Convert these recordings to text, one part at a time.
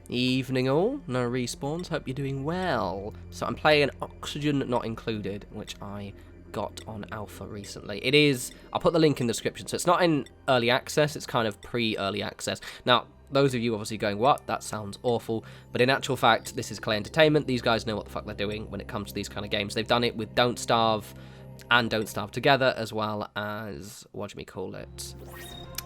Evening all, no respawns, hope you're doing well. So I'm playing Oxygen Not Included, which I got on alpha recently. It is, I'll put the link in the description, so it's not in early access, it's kind of pre-early access. Now, those of you obviously going, what? That sounds awful. But in actual fact, this is Clay Entertainment. These guys know what the fuck they're doing when it comes to these kind of games. They've done it with Don't Starve and Don't Starve Together, as well as, what do we call it?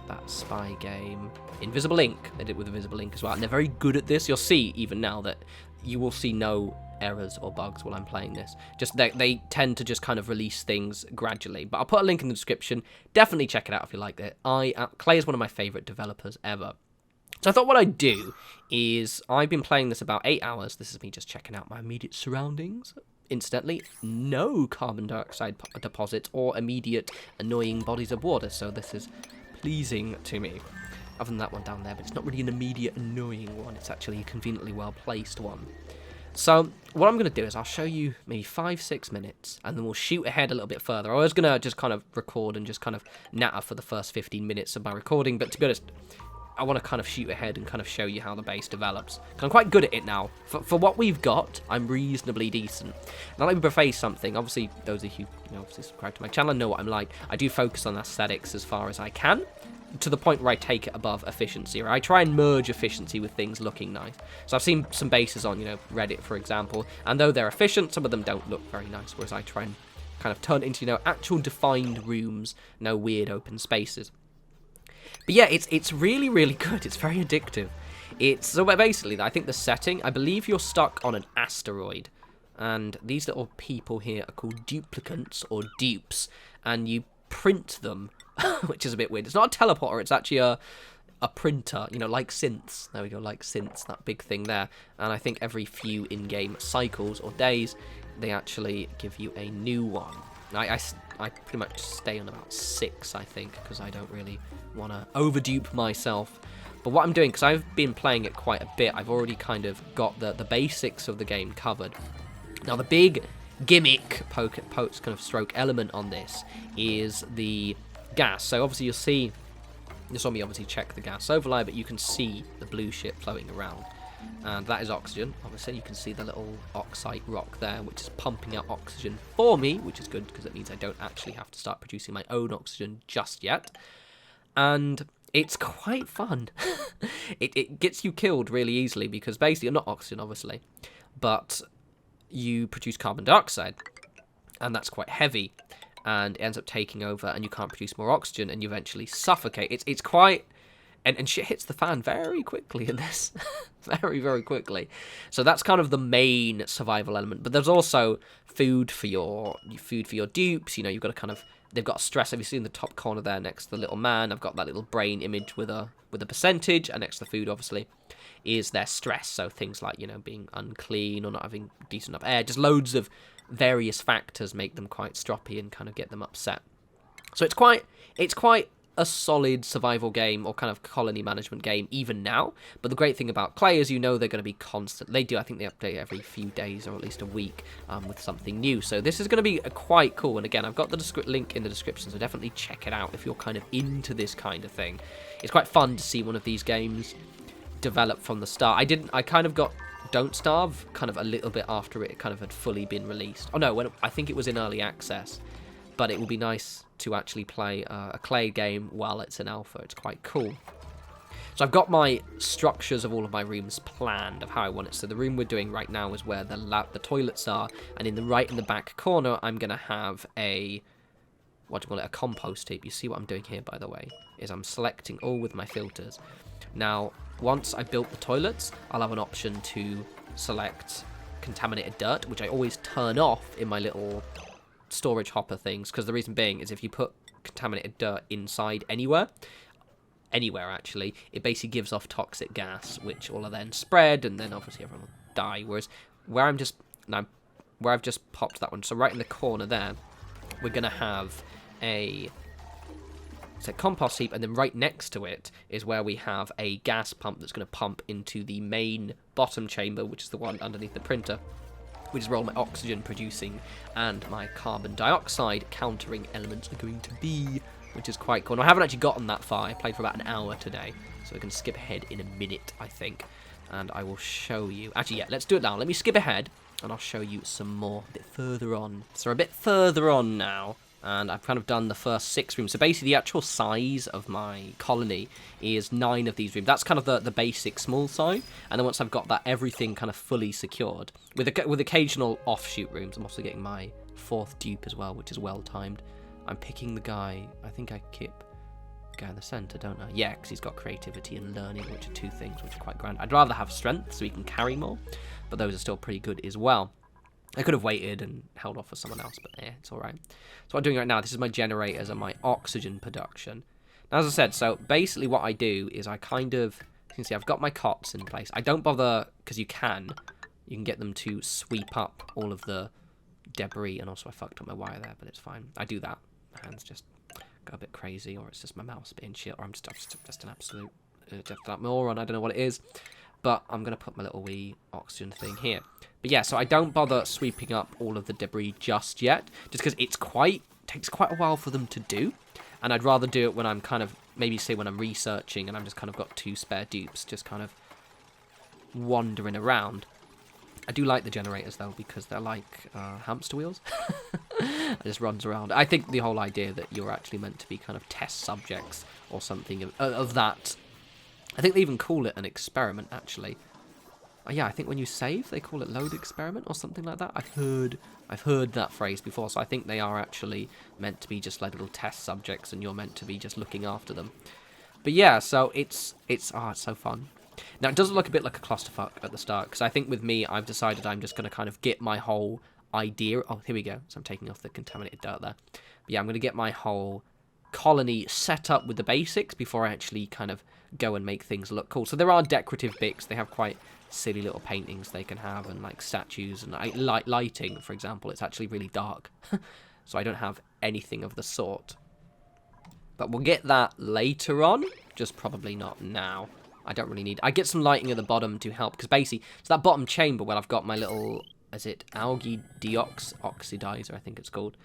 That spy game, Invisible Ink. They did it with Invisible Ink as well, and they're very good at this. You'll see even now that you will see no errors or bugs while I'm playing this. Just they tend to just kind of release things gradually. But I'll put a link in the description. Definitely check it out if you like it. Clay is one of my favorite developers ever. So I thought what I'd do is, I've been playing this about 8 hours. This is me just checking out my immediate surroundings. Incidentally, no carbon dioxide deposits or immediate annoying bodies of water, so this is pleasing to me. Other than that one down there, but it's not really an immediate annoying one, it's actually a conveniently well placed one. So what I'm going to do is I'll show you maybe 5-6 minutes, and then we'll shoot ahead a little bit further. I was going to just kind of record and just kind of natter for the first 15 minutes of my recording, but to be honest, I want to kind of shoot ahead and kind of show you how the base develops. I'm quite good at it now. For what we've got, I'm reasonably decent. Now let me preface something. Obviously, those of you who obviously subscribe to my channel know what I'm like. I do focus on aesthetics as far as I can, to the point where I take it above efficiency, or I try and merge efficiency with things looking nice. So I've seen some bases on, Reddit, for example, and though they're efficient, some of them don't look very nice, whereas I try and kind of turn it into, actual defined rooms, no weird open spaces. But yeah, it's really, really good. It's very addictive. So basically, I think the setting, I believe you're stuck on an asteroid, and these little people here are called duplicants, or dupes, and you print them, which is a bit weird. It's not a teleporter, it's actually a printer, like synths. There we go, like synths, that big thing there. And I think every few in-game cycles or days, they actually give you a new one. I pretty much stay on about 6, I think, because I don't really want to overdupe myself. But what I'm doing, because I've been playing it quite a bit, I've already kind of got the basics of the game covered. Now, the big gimmick, kind of stroke element on this is the gas. So obviously you saw me obviously check the gas overlay, but you can see the blue shit floating around. And that is oxygen. Obviously, you can see the little oxide rock there, which is pumping out oxygen for me, which is good because it means I don't actually have to start producing my own oxygen just yet. And it's quite fun. It gets you killed really easily because basically you're not oxygen, obviously, but you produce carbon dioxide, and that's quite heavy, and it ends up taking over, and you can't produce more oxygen, and you eventually suffocate. It's quite... And shit hits the fan very quickly in this. Very, very quickly. So that's kind of the main survival element. But there's also food for your dupes. You've got to kind of... They've got stress. Have you seen the top corner there next to the little man? I've got that little brain image with a percentage. And next to the food, obviously, is their stress. So things like, being unclean or not having decent enough air. Just loads of various factors make them quite stroppy and kind of get them upset. So it's quite a solid survival game or kind of colony management game even now. But the great thing about Clay is they're going to be constant. They do, I think they update every few days or at least a week with something new. So this is going to be quite cool. And again, I've got the link in the description, so definitely check it out if you're kind of into this kind of thing. It's quite fun to see one of these games develop from the start. I kind of got Don't Starve kind of a little bit after it kind of had fully been released. Oh no, I think it was in early access. But it will be nice to actually play a Clay game while it's in alpha. It's quite cool. So I've got my structures of all of my rooms planned of how I want it. So the room we're doing right now is where the toilets are. And in the back corner, I'm going to have a compost heap. You see what I'm doing here, by the way, is I'm selecting all with my filters. Now, once I built the toilets, I'll have an option to select contaminated dirt, which I always turn off in my little storage hopper things, because the reason being is if you put contaminated dirt inside anywhere actually, it basically gives off toxic gas, which will then spread, and then obviously everyone will die. Whereas where I've just popped that one, so right in the corner there, we're gonna have a compost heap, and then right next to it is where we have a gas pump that's going to pump into the main bottom chamber, which is the one underneath the printer, which is where all my oxygen producing and my carbon dioxide countering elements are going to be, which is quite cool. And I haven't actually gotten that far. I played for about an hour today, so we can skip ahead in a minute, I think. and I will show you. Actually, yeah, let's do it now. Let me skip ahead, and I'll show you some more a bit further on. So we're a bit further on now, and I've kind of done the first 6 rooms. So basically, the actual size of my colony is 9 of these rooms. That's kind of the basic small size. And then once I've got that, everything kind of fully secured, with occasional offshoot rooms. I'm also getting my 4th dupe as well, which is well timed. I'm picking the guy. I think I keep the guy in the centre, don't I? Yeah, because he's got creativity and learning, which are 2 things which are quite grand. I'd rather have strength so he can carry more, but those are still pretty good as well. I could have waited and held off for someone else, but yeah, it's all right. So what I'm doing right now, this is my generators and my oxygen production. Now, as I said, so basically what I do is I kind of, you can see I've got my cots in place. I don't bother, because you can get them to sweep up all of the debris, and also I fucked up my wire there, but it's fine. I do that. My hands just go a bit crazy, or it's just my mouse being shit, or I'm just an absolute moron. I don't know what it is. But I'm going to put my little wee oxygen thing here. But yeah, so I don't bother sweeping up all of the debris just yet, just because takes quite a while for them to do. And I'd rather do it when I'm kind of, maybe say when I'm researching and I'm just kind of got 2 spare dupes, just kind of wandering around. I do like the generators though, because they're like hamster wheels. It just runs around. I think the whole idea that you're actually meant to be kind of test subjects or something of that. I think they even call it an experiment, actually. Yeah, I think when you save, they call it load experiment or something like that. I've heard that phrase before, so I think they are actually meant to be just like little test subjects, and you're meant to be just looking after them. But yeah, so it's so fun. Now, it does look a bit like a clusterfuck at the start, because I think with me, I've decided I'm just going to kind of get my whole idea. Oh, here we go. So I'm taking off the contaminated dirt there. But yeah, I'm going to get my whole colony set up with the basics before I actually kind of go and make things look cool. So there are decorative bits. They have quite silly little paintings they can have, and like statues and lighting, for example. It's actually really dark, so I don't have anything of the sort. But we'll get that later on, just probably not now. I don't really need... I get some lighting at the bottom to help, because basically, it's that bottom chamber where I've got my little... Is it algae oxidizer, I think it's called.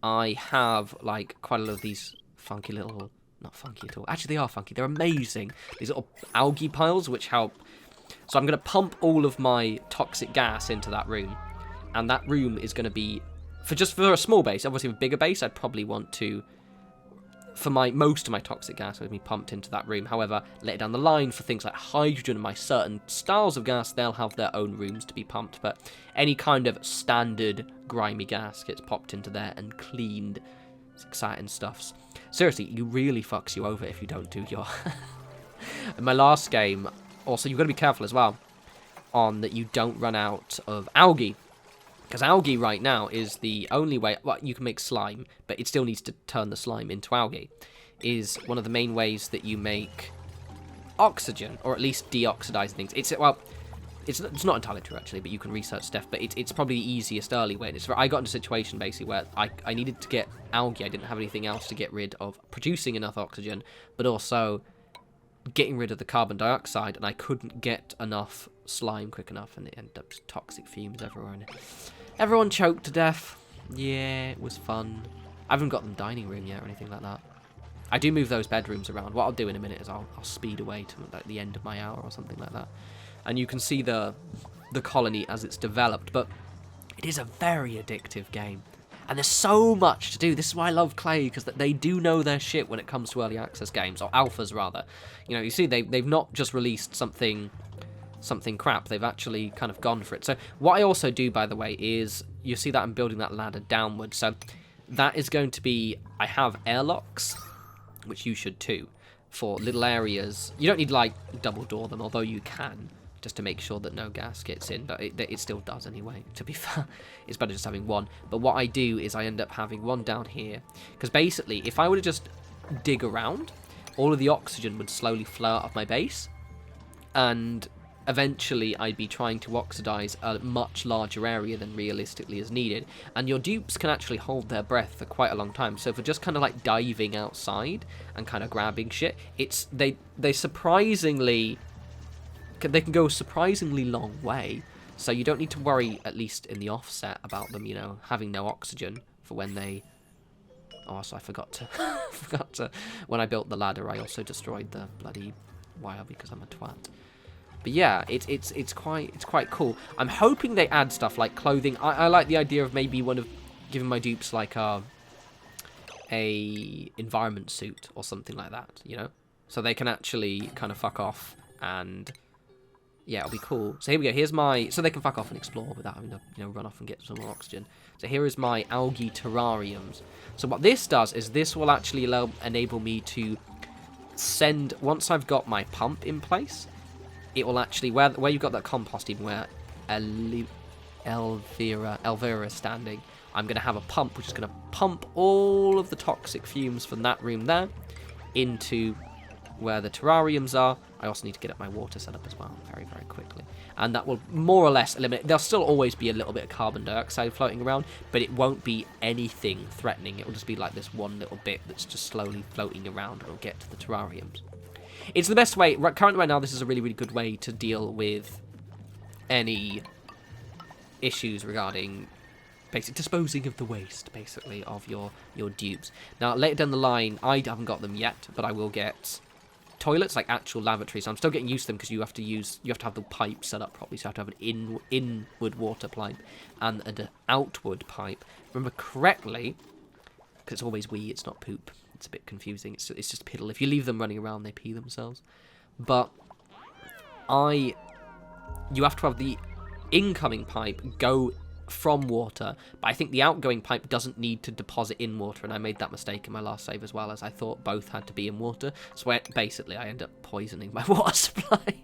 I have, like, quite a lot of these funky little... Not funky at all. Actually, they are funky. They're amazing. These little algae piles, which help... So I'm going to pump all of my toxic gas into that room. And that room is going to be... For a small base, obviously a bigger base, I'd probably want to... For most of my toxic gas would be pumped into that room. However, later down the line, for things like hydrogen and my certain styles of gas, they'll have their own rooms to be pumped. But any kind of standard grimy gas gets popped into there and cleaned. It's exciting stuffs. Seriously, you really fucks you over if you don't do your... In my last game, also, you've got to be careful as well on that you don't run out of algae. Because algae right now is the only way... Well, you can make slime, but it still needs to turn the slime into algae. Is one of the main ways that you make oxygen, or at least deoxidize things. It's not entirely true, actually, but you can research stuff. But it's probably the easiest early way. I got in a situation, basically, where I needed to get algae. I didn't have anything else to get rid of producing enough oxygen, but also getting rid of the carbon dioxide, and I couldn't get enough slime quick enough, and it ended up just toxic fumes everywhere. And everyone choked to death. Yeah, it was fun. I haven't got them dining room yet or anything like that. I do move those bedrooms around. What I'll do in a minute is I'll speed away to like the end of my hour or something like that. And you can see the colony as it's developed. But it is a very addictive game. And there's so much to do. This is why I love Clay, because they do know their shit when it comes to early access games, or alphas rather. You know, you see they've not just released something crap. They've actually kind of gone for it. So what I also do, by the way, is you see that I'm building that ladder downward. So that is going to be, I have airlocks, which you should too, for little areas. You don't need like double door them, although you can, just to make sure that no gas gets in, but it still does anyway, to be fair. It's better just having one. But what I do is I end up having one down here, because basically, if I were to just dig around, all of the oxygen would slowly flow out of my base, and eventually I'd be trying to oxidize a much larger area than realistically is needed. And your dupes can actually hold their breath for quite a long time. So for just kind of like diving outside and kind of grabbing shit, they surprisingly... They can go a surprisingly long way, so you don't need to worry, at least in the offset, about them, you know, having no oxygen for when they... Oh, also I forgot to... When I built the ladder, I also destroyed the bloody wire because I'm a twat. But yeah, it's quite cool. I'm hoping they add stuff like clothing. I like the idea of maybe giving my dupes like a environment suit or something like that, you know, so they can actually kind of fuck off and yeah, it'll be cool. So here we go. So they can fuck off and explore without having to, you know, run off and get some more oxygen. So here is my algae terrariums. So what this does is this will actually enable me to send, once I've got my pump in place, it will actually, where you've got that compost, even where Elvira is standing, I'm going to have a pump which is going to pump all of the toxic fumes from that room there into where the terrariums are. I also need to get up my water set up as well very, very quickly. And that will more or less eliminate... There'll still always be a little bit of carbon dioxide floating around, but it won't be anything threatening. It will just be like this one little bit that's just slowly floating around and it'll get to the terrariums. It's the best way... Currently right now, this is a really, really good way to deal with any issues regarding... basic disposing of the waste, basically, of your dupes. Now, later down the line, I haven't got them yet, but I will get toilets, like actual lavatories. I'm still getting used to them because you have to have the pipe set up properly. So you have to have an inward water pipe and an outward pipe. Remember correctly, because it's always wee, it's not poop. It's a bit confusing. It's just piddle. If you leave them running around, they pee themselves. But you have to have the incoming pipe go from water, but I think the outgoing pipe doesn't need to deposit in water, and I made that mistake in my last save as well, as I thought both had to be in water, so basically I end up poisoning my water supply.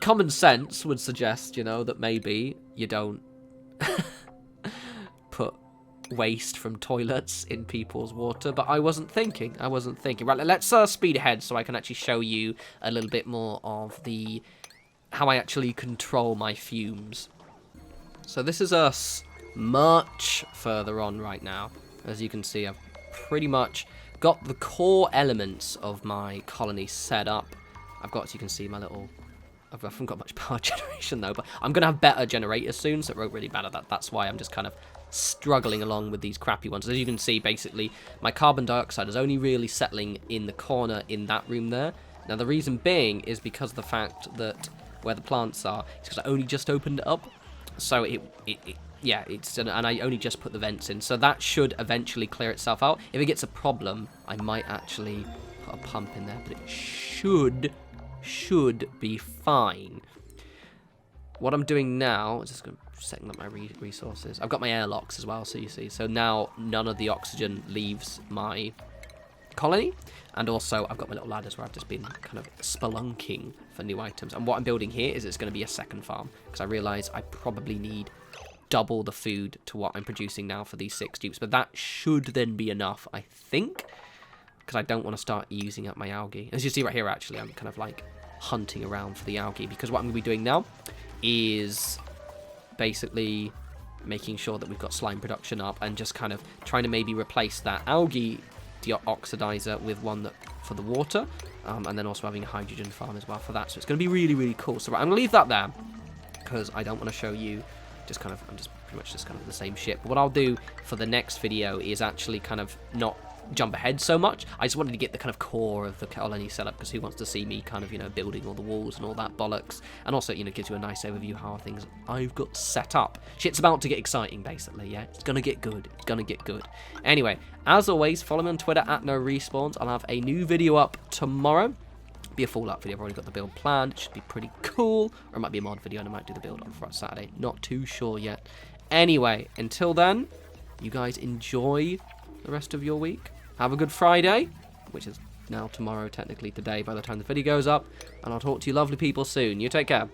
Common sense would suggest, you know, that maybe you don't put waste from toilets in people's water, but I wasn't thinking. Right, let's speed ahead so I can actually show you a little bit more of how I actually control my fumes. So this is us much further on right now. As you can see, I've pretty much got the core elements of my colony set up. I've got, as you can see, my little... I haven't got much power generation though, but I'm going to have better generators soon, so it won't really matter. That's why I'm just kind of struggling along with these crappy ones. As you can see, basically, my carbon dioxide is only really settling in the corner in that room there. Now, the reason being is because of the fact that where the plants are, it's because I only just opened it up, so and I only just put the vents in, so that should eventually clear itself out. If it gets a problem, I might actually put a pump in there, but it should be fine. What I'm doing now is just setting up my resources. I've got my airlocks as well, so you see, so now none of the oxygen leaves my colony, and also I've got my little ladders where I've just been kind of spelunking for new items. And what I'm building here is it's going to be a second farm, because I realise I probably need double the food to what I'm producing now for these 6 dupes, but that should then be enough, I think, because I don't want to start using up my algae. As you see right here, actually, I'm kind of like hunting around for the algae, because what I'm going to be doing now is basically making sure that we've got slime production up and just kind of trying to maybe replace that algae oxidizer with one that for the water, and then also having a hydrogen farm as well for that. So it's going to be really, really cool. So right, I'm going to leave that there because I don't want to show you I'm just pretty much just kind of the same shit. But what I'll do for the next video is actually kind of not jump ahead so much. I just wanted to get the kind of core of the colony setup, because who wants to see me kind of, you know, building all the walls and all that bollocks, and also, you know, gives you a nice overview how things I've got set up. Shit's about to get exciting, basically. Yeah, it's gonna get good. Anyway, as always, follow me on Twitter at norespawns. I'll have a new video up tomorrow. Be a Fallout video. I've already got the build planned. It should be pretty cool, or it might be a mod video and I might do the build on Friday, Saturday. Not too sure yet. Anyway, until then, you guys enjoy the rest of your week. Have a good Friday, which is now tomorrow, technically today by the time the video goes up, and I'll talk to you lovely people soon. You take care.